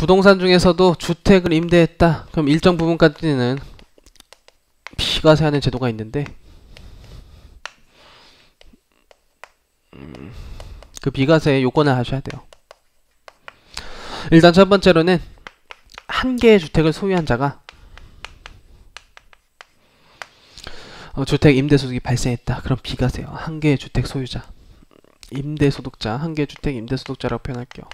부동산 중에서도 주택을 임대했다. 그럼 일정 부분까지는 비과세하는 제도가 있는데 그 비과세 요건을 하셔야 돼요. 일단 첫 번째로는 한 개의 주택을 소유한 자가 주택 임대소득이 발생했다. 그럼 비과세요. 한 개의 주택 소유자, 임대소득자, 한 개의 주택 임대소득자라고 표현할게요.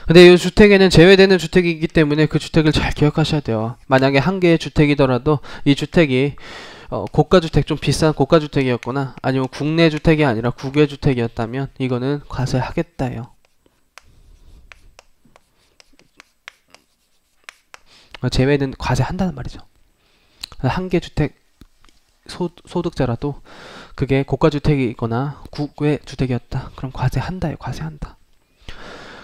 근데 이 주택에는 제외되는 주택이기 때문에 그 주택을 잘 기억하셔야 돼요. 만약에 한 개의 주택이더라도 이 주택이 고가주택, 좀 비싼 고가주택이었거나 아니면 국내 주택이 아니라 국외 주택이었다면 이거는 과세하겠다예요. 제외는 과세한다는 말이죠. 한 개 주택 소득자라도 그게 고가주택이거나 국외 주택이었다. 그럼 과세한다예요. 과세한다.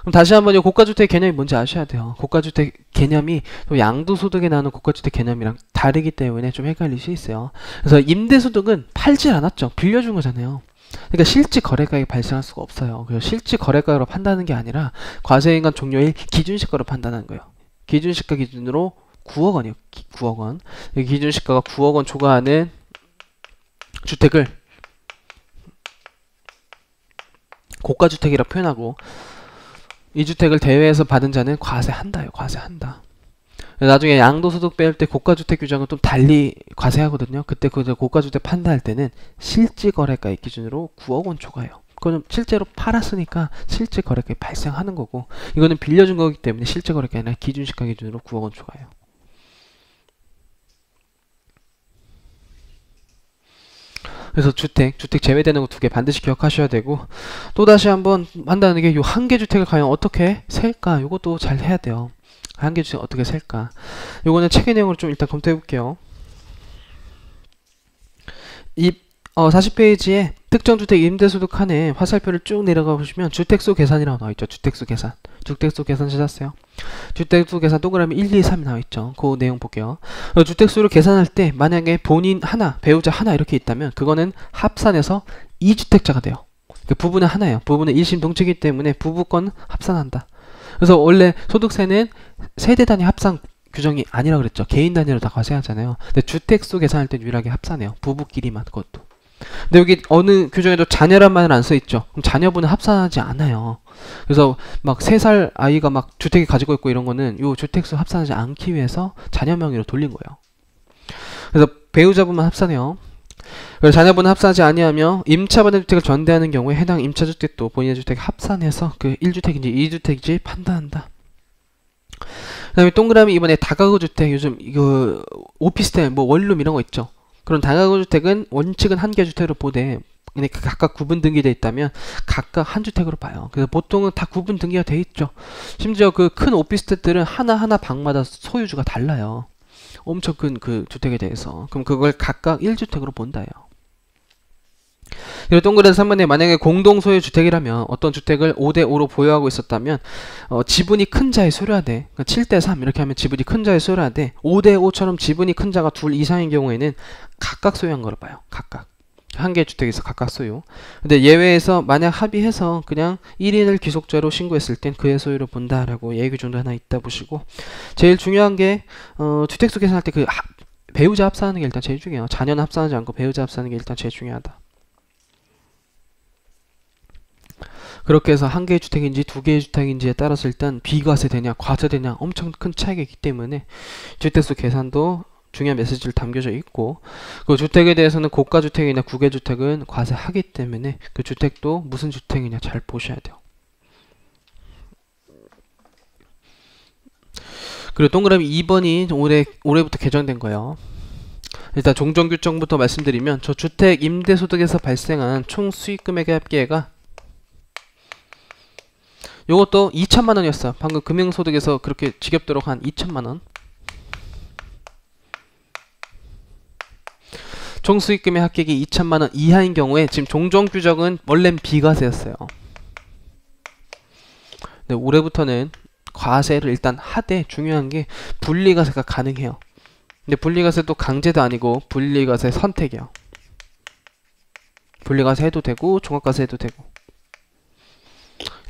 그럼 다시 한번 이 고가주택 개념이 뭔지 아셔야 돼요. 고가주택 개념이 또 양도소득에 나오는 고가주택 개념이랑 다르기 때문에 좀 헷갈릴 수 있어요. 그래서 임대소득은 팔질 않았죠. 빌려준 거잖아요. 그러니까 실질 거래가액이 발생할 수가 없어요. 그래서 실질 거래가액으로 판단하는 게 아니라 과세인간 종료일 기준시가로 판단하는 거예요. 기준시가 기준으로 9억 원이요. 9억 원. 기준시가가 9억 원 초과하는 주택을 고가주택이라 표현하고 이 주택을 대외에서 받은 자는 과세한다요. 과세한다. 나중에 양도소득 빼올 때 고가주택 규정은 좀 달리 과세하거든요. 그때 그 고가주택 판단할 때는 실질거래가액 기준으로 9억 원 초과해요. 그거는 실제로 팔았으니까 실질거래가액이 발생하는 거고, 이거는 빌려준 거기 때문에 실질거래가액이 아니라 기준시가 기준으로 9억 원 초과해요. 그래서 주택 제외되는 거 두 개 반드시 기억하셔야 되고, 또다시 한번 한다는 게 요 한 개 주택을 과연 어떻게 셀까? 요것도 잘 해야 돼요. 한 개 주택 어떻게 셀까? 요거는 책의 내용으로 좀 일단 검토해 볼게요. 이 40페이지에 특정 주택 임대소득 칸에 화살표를 쭉 내려가 보시면 주택수 계산이라고 나와있죠. 주택수 계산. 주택수 계산 찾았어요. 주택수 계산 동그라미 1, 2, 3이 나와있죠. 그 내용 볼게요. 주택수를 계산할 때 만약에 본인 하나, 배우자 하나 이렇게 있다면 그거는 합산해서 2주택자가 돼요. 그 부부는 하나예요. 부부는 일심 동체이기 때문에 부부권 합산한다. 그래서 원래 소득세는 세대 단위 합산 규정이 아니라 그랬죠. 개인 단위로 다 과세하잖아요. 근데 주택수 계산할 때 유일하게 합산해요. 부부끼리만. 그것도. 근데 여기 어느 규정에도 자녀란 말은 안 써있죠. 그럼 자녀분은 합산하지 않아요. 그래서 막 3살 아이가 막 주택이 가지고 있고 이런 거는 요 주택수 합산하지 않기 위해서 자녀 명의로 돌린 거예요. 그래서 배우자분만 합산해요. 그래서 자녀분은 합산하지 아니하며 임차받은 주택을 전대하는 경우에 해당 임차주택도 본인의 주택에 합산해서 그 1주택인지 2주택인지 판단한다. 그 다음에 동그라미 이번에 다가구 주택, 요즘 이거 오피스텔 뭐 원룸 이런 거 있죠. 그런 다가구 주택은 원칙은 한 개 주택으로 보되 근데 각각 구분 등기되어 있다면 각각 한 주택으로 봐요. 그래서 보통은 다 구분 등기가 돼 있죠. 심지어 그 큰 오피스텔들은 하나하나 방마다 소유주가 달라요. 엄청 큰 그 주택에 대해서. 그럼 그걸 각각 1주택으로 본다요. 그리고 동그라미 3번에 만약에 공동소유 주택이라면 어떤 주택을 5대5로 보유하고 있었다면 지분이 큰 자의 소유하되 7대3 이렇게 하면 지분이 큰 자의 소유하되 5대5처럼 지분이 큰 자가 둘 이상인 경우에는 각각 소유한 거로 봐요. 각각. 한 개의 주택에서 각각 소유. 근데 예외에서 만약 합의해서 그냥 1인을 귀속자로 신고했을 땐 그의 소유를 본다라고 예외 규정도 하나 있다 보시고, 제일 중요한 게 주택수 계산할 때 그 배우자 합산하는 게 일단 제일 중요해요. 자녀는 합산하지 않고 배우자 합산하는 게 일단 제일 중요하다. 그렇게 해서 한 개의 주택인지 두 개의 주택인지에 따라서 일단 비과세되냐 과세되냐 엄청 큰 차이가 있기 때문에 주택수 계산도 중요한 메시지를 담겨져 있고, 그 주택에 대해서는 고가주택이나 국외주택은 과세하기 때문에 그 주택도 무슨 주택이냐 잘 보셔야 돼요. 그리고 동그라미 2번이 올해부터 개정된 거예요. 일단 종전규정부터 말씀드리면 저 주택 임대소득에서 발생한 총 수익금액의 합계가 요것도 2천만원이었어요. 방금 금융소득에서 그렇게 지겹도록 한 2천만원. 총 수익금의 합계액이 2천만원 이하인 경우에 지금 종전규정은 원래는 비과세였어요. 근데 올해부터는 과세를 일단 하되 중요한 게 분리과세가 가능해요. 근데 분리과세도 강제도 아니고 분리과세 선택이요. 분리과세 해도 되고 종합과세 해도 되고.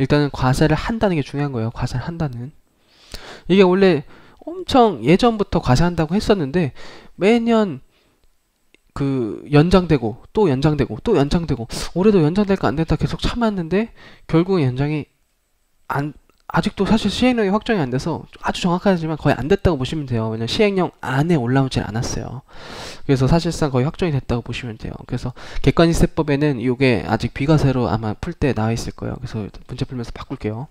일단은 과세를 한다는 게 중요한 거예요. 과세를 한다는. 이게 원래 엄청 예전부터 과세한다고 했었는데 매년 그 연장되고 또 연장되고 또 연장되고 올해도 연장될까 안 될까 계속 참았는데 결국은 연장이 안 아직도 사실 시행령이 확정이 안 돼서 아주 정확하지만 거의 안 됐다고 보시면 돼요. 왜냐면 시행령 안에 올라오질 않았어요. 그래서 사실상 거의 확정이 됐다고 보시면 돼요. 그래서 객관이세법에는 이게 아직 비과세로 아마 풀 때 나와 있을 거예요. 그래서 문제 풀면서 바꿀게요.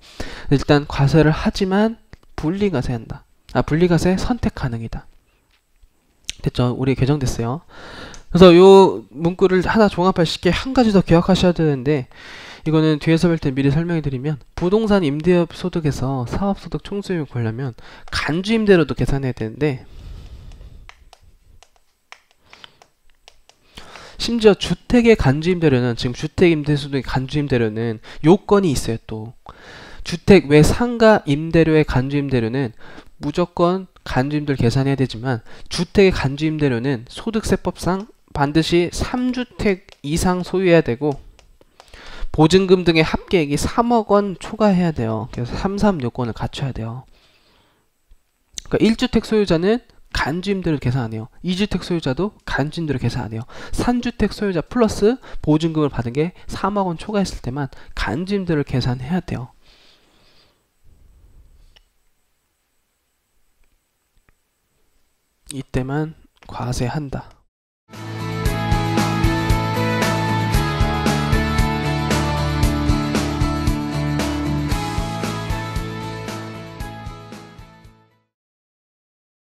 일단 과세를 하지만 분리과세한다. 분리과세 선택 가능이다. 됐죠? 우리 개정됐어요. 그래서 요 문구를 하나 종합할 시게 한 가지 더 기억하셔야 되는데 이거는 뒤에서 볼 때 미리 설명해 드리면 부동산 임대업 소득에서 사업소득 총수입을 구하려면 간주임대료도 계산해야 되는데 심지어 주택의 간주임대료는 지금 주택임대소득의 간주임대료는 요건이 있어요. 또 주택 외 상가 임대료의 간주임대료는 무조건 간주임대를 계산해야 되지만 주택의 간주임대료는 소득세법상 반드시 3주택 이상 소유해야 되고 보증금 등의 합계액이 3억 원 초과해야 돼요. 그래서 3, 요건을 갖춰야 돼요. 그러니까 1주택 소유자는 간주임대를 계산 안 해요. 2주택 소유자도 간주임대를 계산 안 해요. 3주택 소유자 플러스 보증금을 받은 게 3억 원 초과했을 때만 간주임대를 계산해야 돼요. 이때만 과세한다.